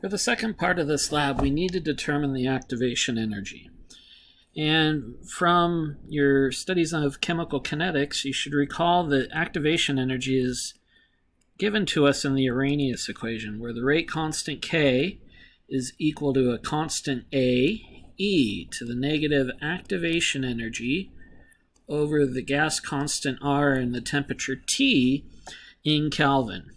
For the second part of this lab, we need to determine the activation energy. And from your studies of chemical kinetics, you should recall that activation energy is given to us in the Arrhenius equation, where the rate constant K is equal to a constant A, e to the negative activation energy over the gas constant R and the temperature T in Kelvin.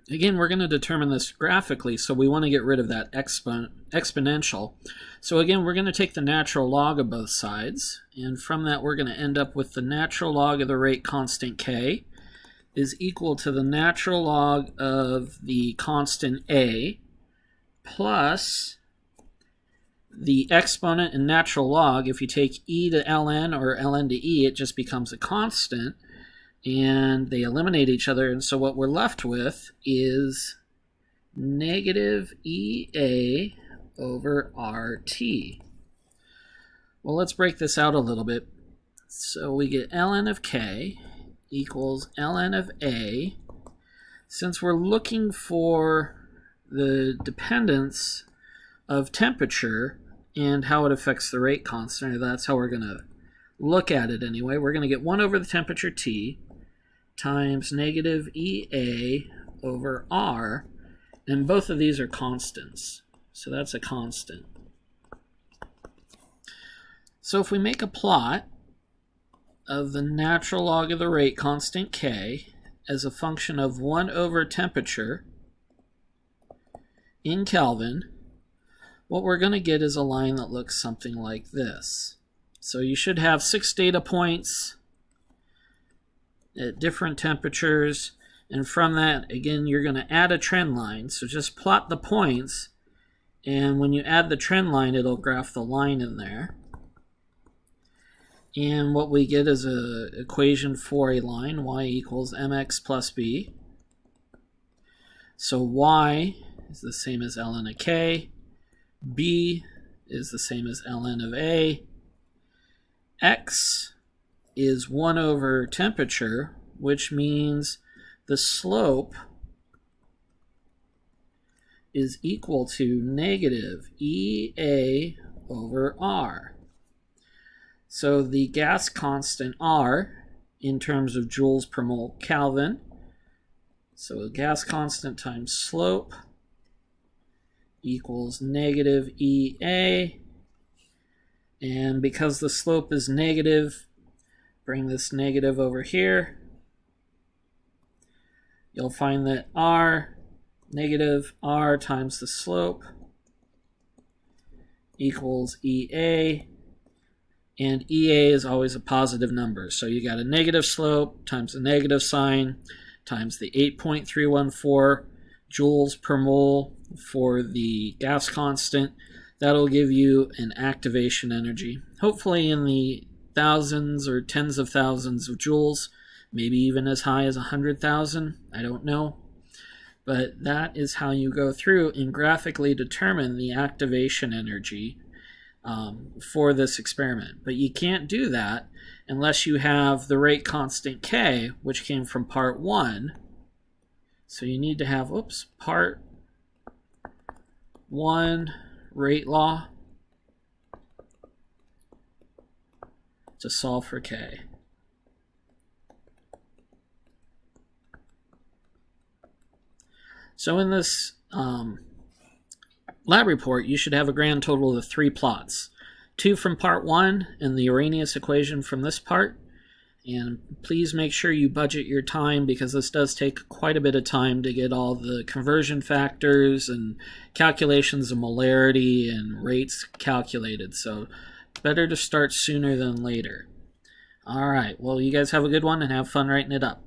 Again, we're going to determine this graphically, so we want to get rid of that exponential. So again, we're going to take the natural log of both sides, and from that we're going to end up with the natural log of the rate constant K is equal to the natural log of the constant A plus the exponent in natural log. If you take e to ln or ln to e, it just becomes a constant, and they eliminate each other, and so what we're left with is negative EA over RT. Well, let's break this out a little bit. So we get ln of K equals ln of A. Since we're looking for the dependence of temperature and how it affects the rate constant, or that's how we're going to look at it anyway, we're going to get 1 over the temperature T times negative EA over R, and both of these are constants, so that's a constant. So if we make a plot of the natural log of the rate constant K as a function of 1 over temperature in Kelvin, what we're going to get is a line that looks something like this. So you should have 6 data points at different temperatures, and from that, again, you're going to add a trend line. So just plot the points, and when you add the trend line, it'll graph the line in there. And what we get is an equation for a line, y equals mx plus b. So y is the same as ln of k, b is the same as ln of a, x is 1 over temperature, which means the slope is equal to negative EA over R. So the gas constant R in terms of joules per mole Kelvin, so gas constant times slope equals negative EA, and because the slope is negative, bring this negative over here. You'll find that R, negative R times the slope equals EA, and EA is always a positive number. So you got a negative slope times a negative sign times the 8.314 joules per mole for the gas constant. That'll give you an activation energy, hopefully in the thousands or tens of thousands of joules, maybe even as high as 100,000, I don't know. But that is how you go through and graphically determine the activation energy for this experiment. But you can't do that unless you have the rate constant K, which came from part 1. So you need to have, part 1 rate law to solve for K. So in this lab report, you should have a grand total of 3 plots. 2 from part 1 and the Arrhenius equation from this part. And please make sure you budget your time, because this does take quite a bit of time to get all the conversion factors and calculations of molarity and rates calculated. So better to start sooner than later. All right, well, you guys have a good one and have fun writing it up.